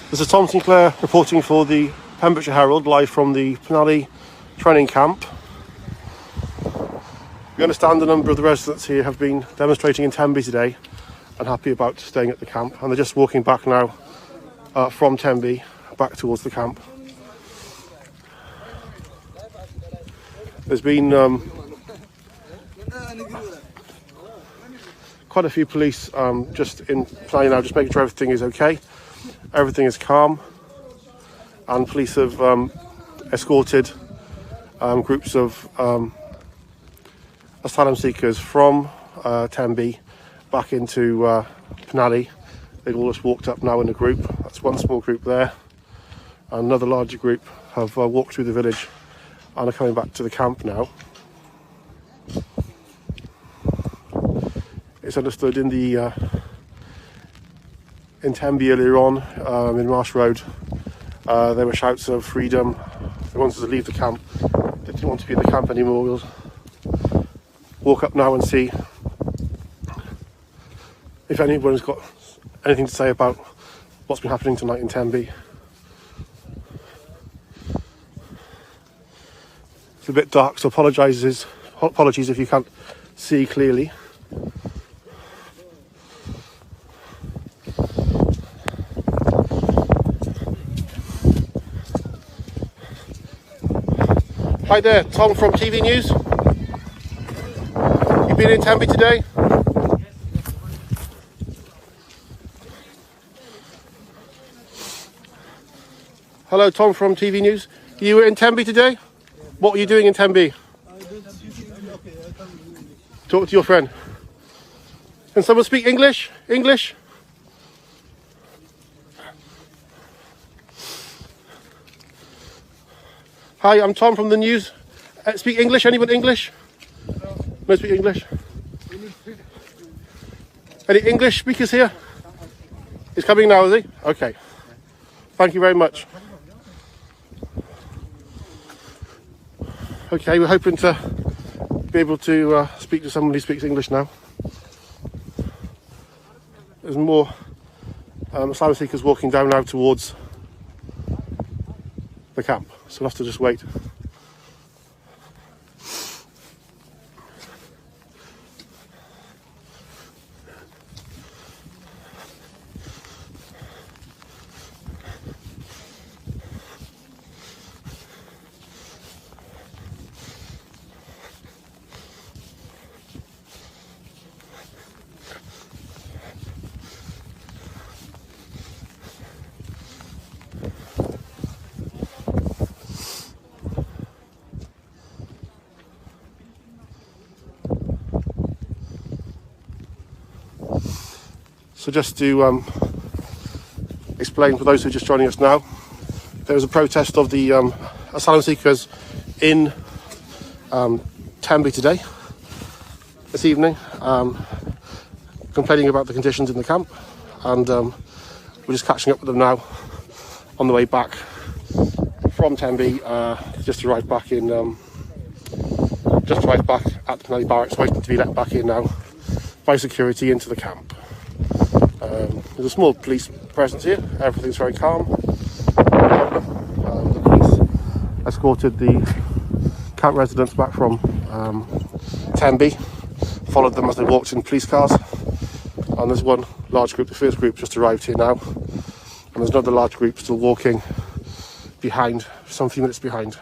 This is Tom Sinclair reporting for the Pembrokeshire Herald, live from the Penally training camp. We understand a number of the residents here have been demonstrating in Tenby today and happy about staying at the camp, and they're just walking back now from Tenby back towards the camp. There's been quite a few police just in Penally now, just making sure everything is okay. Everything is calm, and police have escorted groups of asylum seekers from Tenby back into Penally. They've all just walked up now in a group. That's one small group there. Another larger group have walked through the village and are coming back to the camp now. It's understood in the in Tenby earlier on, in Marsh Road, there were shouts of freedom. They wanted to leave the camp. They didn't want to be in the camp anymore. We'll walk up now and see if anyone's got anything to say about what's been happening tonight in Tenby. It's a bit dark, so apologies if you can't see clearly. Hi there, Tom from TV News. You been in Tenby today? Hello, Tom from TV News. You were in Tenby today? What were you doing in Tenby? Talk to your friend. Can someone speak English? English? Hi, I'm Tom from the news. Speak English? Anyone English? No speak English? Any English speakers here? He's coming now, is he? Okay. Thank you very much. Okay, we're hoping to be able to speak to someone who speaks English now. There's more asylum seekers walking down now towards the camp, so we'll have to just wait. So just to explain for those who are just joining us now, there was a protest of the asylum seekers in Tenby today, this evening, complaining about the conditions in the camp, and we're just catching up with them now on the way back from Tenby. Just arrived back at the Penally barracks, waiting to be let back in now by security into the camp. There's a small police presence here. Everything's very calm. The police escorted the camp residents back from Tenby, followed them as they walked in police cars, and there's one large group, the first group just arrived here now, and there's another large group still walking behind, some few minutes behind.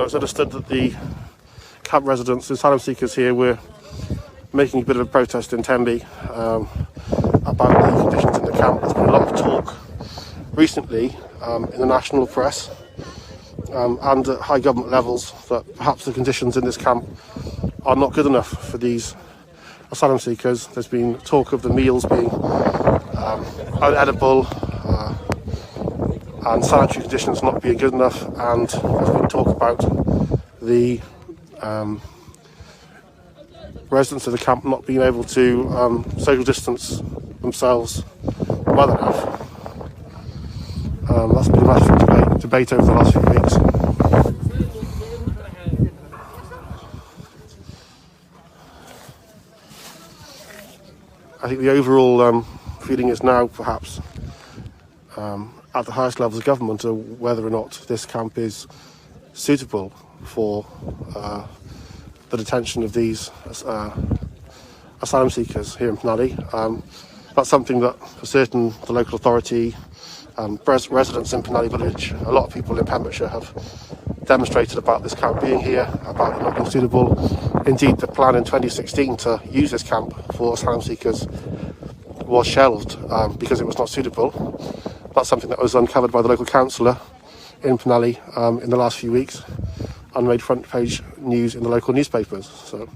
It's understood that the camp residents, the asylum seekers here, were making a bit of a protest in Tenby about the conditions in the camp. There's been a lot of talk recently in the national press and at high government levels that perhaps the conditions in this camp are not good enough for these asylum seekers. There's been talk of the meals being unedible and sanitary conditions not being good enough, and there's been talk about the residents of the camp not being able to social distance themselves from other health. That's been a massive debate over the last few weeks. I think the overall feeling is now, perhaps, at the highest levels of government, of whether or not this camp is suitable for the detention of these asylum seekers here in Penally. That's something that, for certain, the local authority, residents in Penally village, a lot of people in Pembrokeshire have demonstrated about this camp being here, about it not being suitable. Indeed, the plan in 2016 to use this camp for asylum seekers was shelved because it was not suitable. That's something that was uncovered by the local councillor in Penally in the last few weeks and made front page news in the local newspapers. So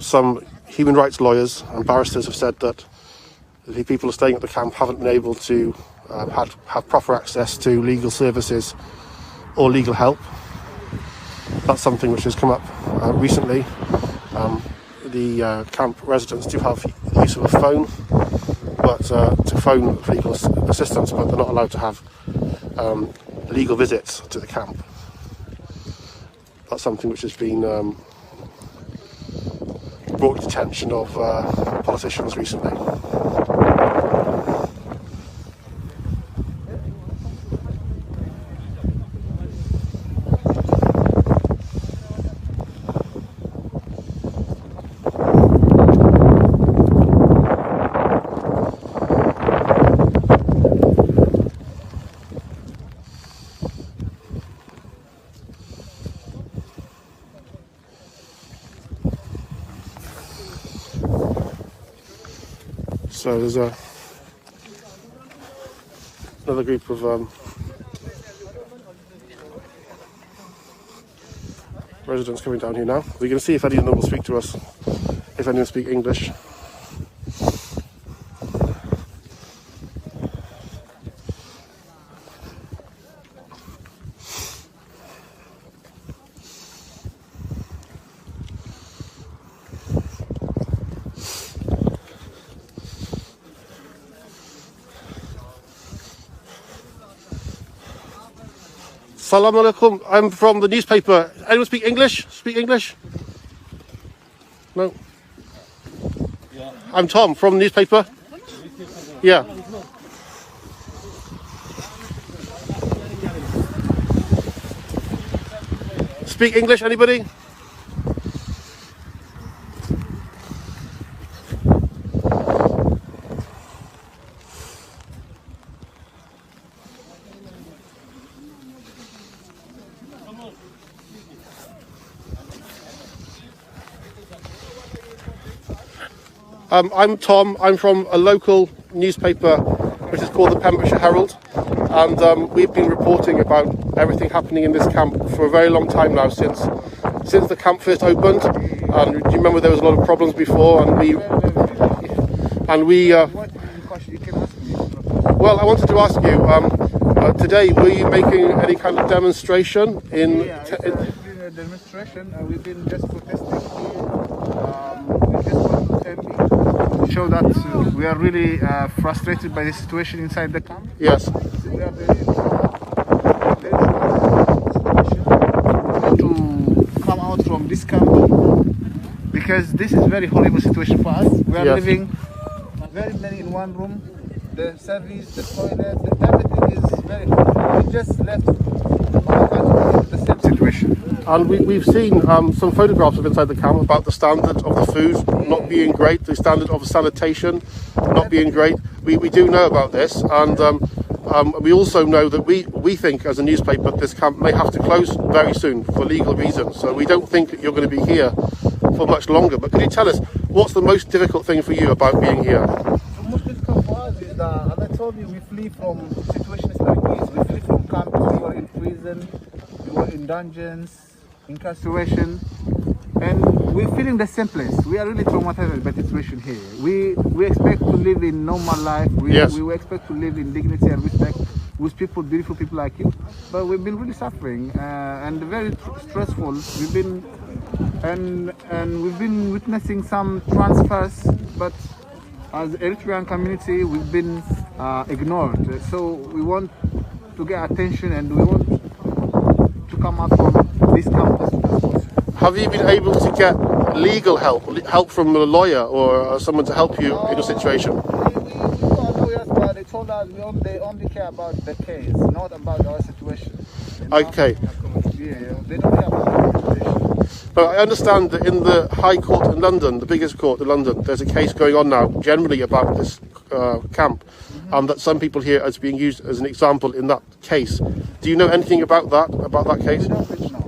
some human rights lawyers and barristers have said that the people staying at the camp haven't been able to have proper access to legal services or legal help. That's something which has come up recently. The camp residents do have the use of a phone, but to phone for legal assistance, but they're not allowed to have legal visits to the camp. That's something which has been brought to the attention of politicians recently. So there's another group of residents coming down here now. We're going to see if any of them will speak to us, if any of them speak English. Assalamu alaikum. I'm from the newspaper. Anyone speak English? Speak English? No? Yeah. I'm Tom from the newspaper. Yeah. Speak English, anybody? I'm Tom. I'm from a local newspaper which is called the Pembrokeshire Herald, and we've been reporting about everything happening in this camp for a very long time now, since the camp first opened. And do you remember there was a lot of problems before? Well, I wanted to ask you today, were you making any kind of demonstration in? Yeah, doing a demonstration. We've been just protesting here. We just went to Tenby to show that we are really frustrated by the situation inside the camp. Yes. We are very to come out from this camp, because this is a very horrible situation for us. We are living very many in one room. The service, the toilet, everything is very horrible. We just left the same situation. And we've seen some photographs of inside the camp about the standard of the food not being great, the standard of sanitation not being great. We do know about this, and we also know that we think as a newspaper this camp may have to close very soon for legal reasons. So we don't think that you're going to be here for much longer. But could you tell us, what's the most difficult thing for you about being here? The most difficult for us is that, as I told you, we flee from situations like this. We flee from camps. We were in prison, we were in dungeons, incarceration, and We're feeling the same place. We are really traumatized by the situation here. We expect to live in normal life. We expect to live in dignity and respect with people, beautiful people like you. But we've been really suffering and very stressful. We've been witnessing some transfers, but as Eritrean community, we've been ignored. So we want to get attention and we want to come up from this campus. Have you been able to get legal help from a lawyer or someone to help you in your situation? We got lawyers, but they told us they only care about the case, not about our situation. You know? Okay. Yeah, they don't care about our situation. Now, I understand that in the High Court in London, the biggest court in London, there's a case going on now, generally about this camp, and that some people here as being used as an example in that case. Do you know anything about that case? We don't really know.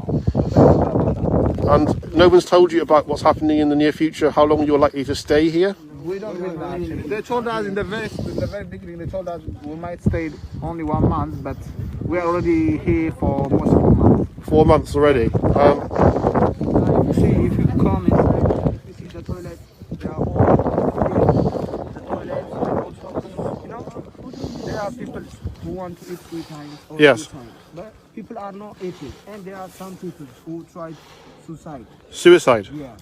And no one's told you about what's happening in the near future, how long you're likely to stay here? We don't really know actually. They told us in the very beginning, they told us we might stay only 1 month, but we're already here for most of the month. 4 months already. You see, if you come inside, you see the toilet, they are all the toilets, also, you know, there are people who want to eat 3 times or 2 times, but people are not eating, and there are some people who try suicide. Suicide? Yeah.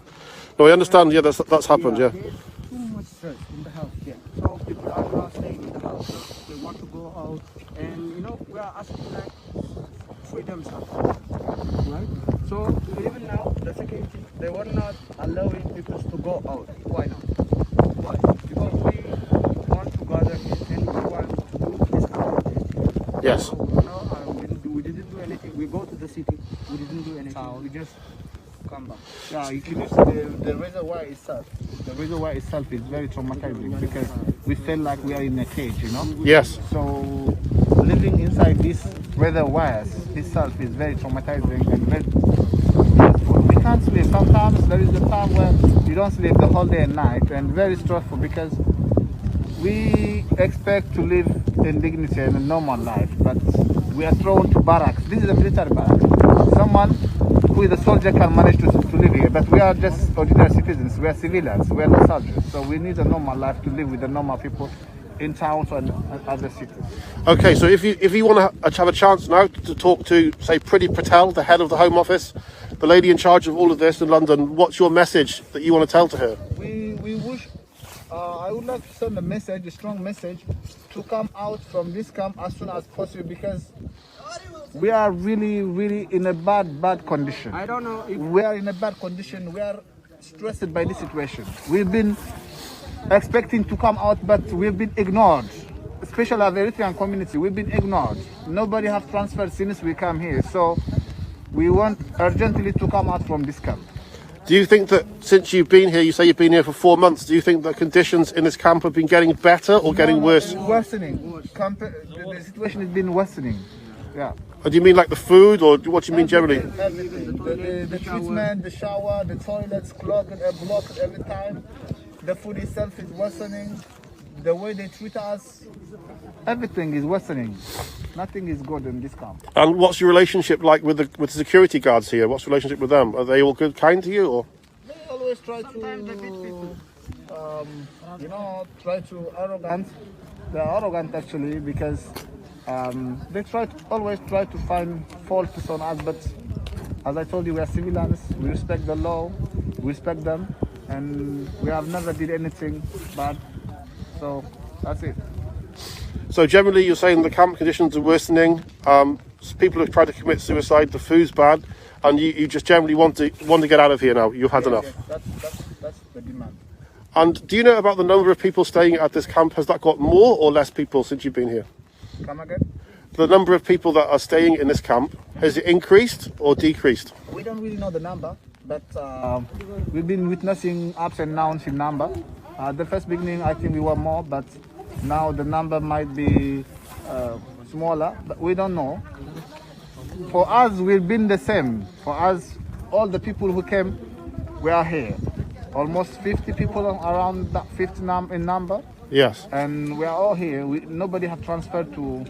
No, I understand, yeah, that's happened, yeah. There's too much stress in the house, yeah. So people are not staying in the house, so they want to go out, and you know, we are asking like freedom stuff, right? So even now, the security, they were not allowing people to go out. Why not? Why? Because we want to gather here and we want to do this activity. Yes. So, you know, we didn't do anything. We go to the city, we didn't do anything. We just come back. Yeah, if you look at the reservoir itself, is very traumatizing because we feel like we are in a cage, you know? Yes. So living inside these reservoirs itself is very traumatizing and very stressful. We can't sleep. Sometimes there is a time where you don't sleep the whole day and night, and very stressful because we expect to live in dignity and a normal life, but we are thrown to barracks. This is a military barracks. Someone who is a soldier can manage to live here, but we are just ordinary citizens. We are civilians. We are not soldiers. So we need a normal life to live with the normal people in towns and other cities. Okay, so if you want to have a chance now to talk to, say, Priti Patel, the head of the Home Office, the lady in charge of all of this in London, what's your message that you want to tell to her? We wish, I would like to send a strong message, to come out from this camp as soon as possible because we are really in a bad condition. I don't know if we are in a bad condition. We are stressed by this situation. We've been expecting to come out, but we've been ignored. Especially as the Eritrean community, we've been ignored. Nobody has transferred since we come here. So we want urgently to come out from this camp. Do you think that since you've been here, you say you've been here for 4 months, do you think that conditions in this camp have been getting better or getting worse? Worsening. The situation has been worsening. Yeah. Do you mean like the food, or what do you mean generally? Everything. The treatment, the shower, the toilets blocked every time. The food itself is worsening. The way they treat us, everything is worsening. Nothing is good in this camp. And what's your relationship like with the security guards here? What's your relationship with them? Are they all good, kind to you, or? They always try to, try to arrogant. They're arrogant actually because they always try to find faults on us. But as I told you, we are civilians. We respect the law. We respect them, and we have never did anything bad. So that's it. So generally, you're saying the camp conditions are worsening. People have tried to commit suicide. The food's bad, and you just generally want to get out of here now. You've had enough. Yes, that's the demand. And do you know about the number of people staying at this camp? Has that got more or less people since you've been here? Come again? The number of people that are staying in this camp, has it increased or decreased? We don't really know the number, but we've been witnessing ups and downs in number. The first beginning, I think we were more, but now the number might be smaller, but we don't know. For us, we've been the same. For us, all the people who came, we are here. Almost 50 people around that 50 in number. Yes. And we are all here. Nobody have transferred to,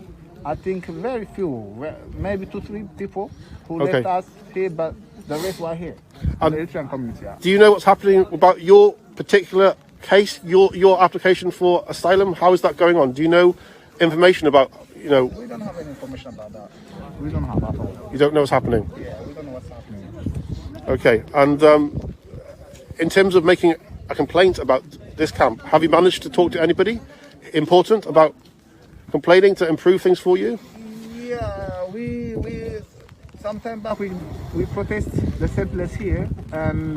I think, very few, maybe 2-3 people who left us here, but the rest were here. And the Eritrean community. Yeah. do you know what's happening about your particular case, your application for asylum? How is that going on? Do you know information about, We don't have any information about that. We don't have at all. you don't know what's happening? Yeah, we don't know what's happening. Okay, and in terms of making a complaint about this camp, have you managed to talk to anybody important about complaining to improve things for you? Yeah, we sometime back we protest the same place here, and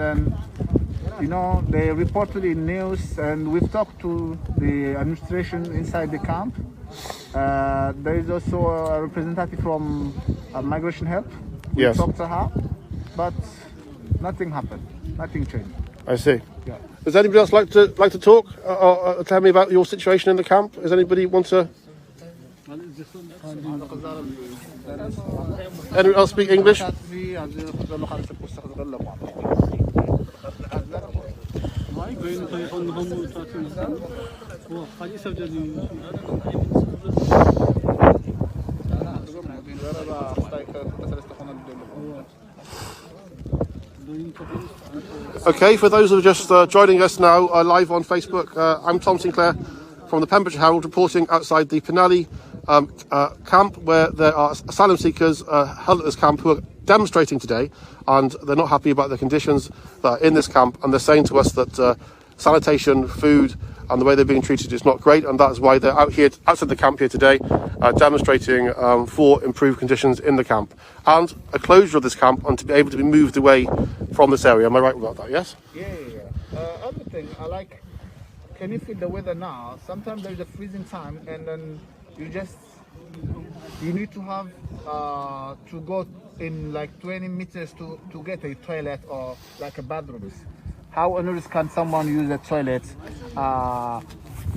they reported in news, and we've talked to the administration inside the camp. There is also a representative from Migration Help. We Yes. talked to her, but nothing happened. Nothing changed. I see. Yeah. Does anybody else like to talk or tell me about your situation in the camp? Does anybody want to? Anyone else speak English? Okay, for those who are just joining us now live on Facebook, I'm Tom Sinclair from the Pembrokeshire Herald, reporting outside the Penally camp, where there are asylum seekers held at this camp who are demonstrating today, and they're not happy about the conditions that are in this camp, and they're saying to us that sanitation, food and the way they're being treated is not great, and that's why they're out here outside the camp here today, demonstrating for improved conditions in the camp and a closure of this camp and to be able to be moved away from this area. Am I right about that? Yes? Yeah. Other thing, can you feel the weather now? Sometimes there's a freezing time, and then you need to have to go in like 20 meters to get a toilet or like a bathroom. How on earth can someone use a toilet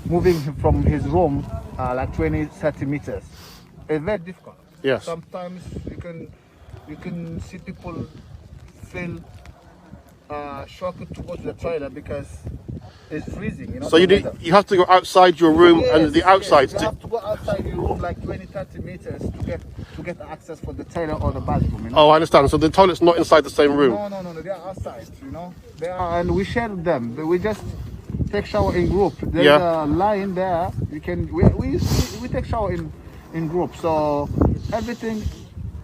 moving from his room like 20-30 meters? It's very difficult. Yes. Sometimes you can see people feel shocked to go to the toilet because it's freezing. So you have to go outside your room and the outside. Yes. You have to go outside your room like 20-30 meters to get access for the toilet or the bathroom. Oh, I understand. So the toilet's not inside the same room. No. They are outside. They are, and we share them. We just take shower in group. There's a line there. We take shower in group. So everything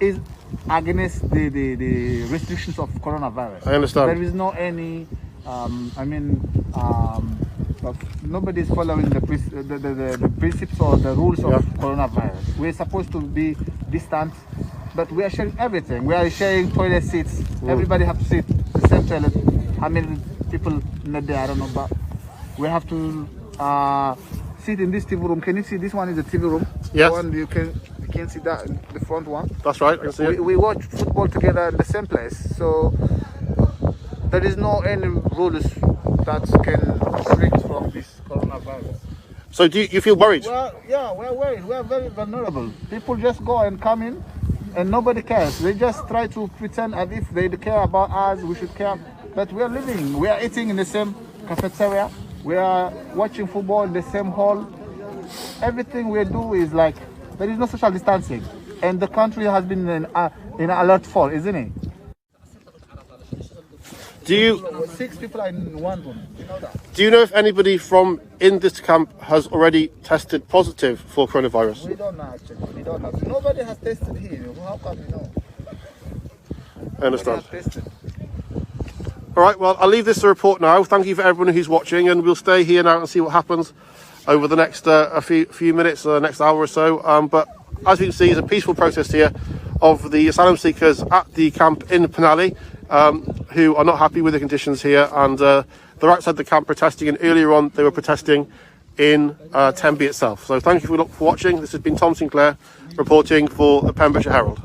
is against the restrictions of coronavirus. I understand. There is no any. Nobody is following the principles or the rules of coronavirus. We're supposed to be distant, but we are sharing everything. We are sharing toilet seats. Everybody have to sit the same toilet. How many people in the day? I don't know, but we have to sit in this TV room. Can you see this one is a TV room? Yes. The one you can see that the front one. That's right. I can see it. We watch football together in the same place. So there is no any rules that can restrict from this coronavirus. So do you feel worried? Well, yeah, we're worried. We're very vulnerable. People just go and come in and nobody cares. They just try to pretend as if they care about us, we should care. But we are living, we are eating in the same cafeteria. We are watching football in the same hall. Everything we do is like, there is no social distancing. And the country has been in alert for, isn't it? 6 people are in one room. You know that? Do you know if anybody from in this camp has already tested positive for coronavirus? We don't know actually. We don't know. Nobody has tested here. How can we know? I understand. Nobody has tested. All right, well, I'll leave this to report now. Thank you for everyone who's watching, and we'll stay here now and see what happens over the next a few minutes, next hour or so. But as you can see, it's a peaceful protest here of the asylum seekers at the camp in Penally, who are not happy with the conditions here, and they're outside the camp protesting, and earlier on they were protesting in Tenby itself. So thank you for watching. This has been Tom Sinclair reporting for the Pembrokeshire Herald.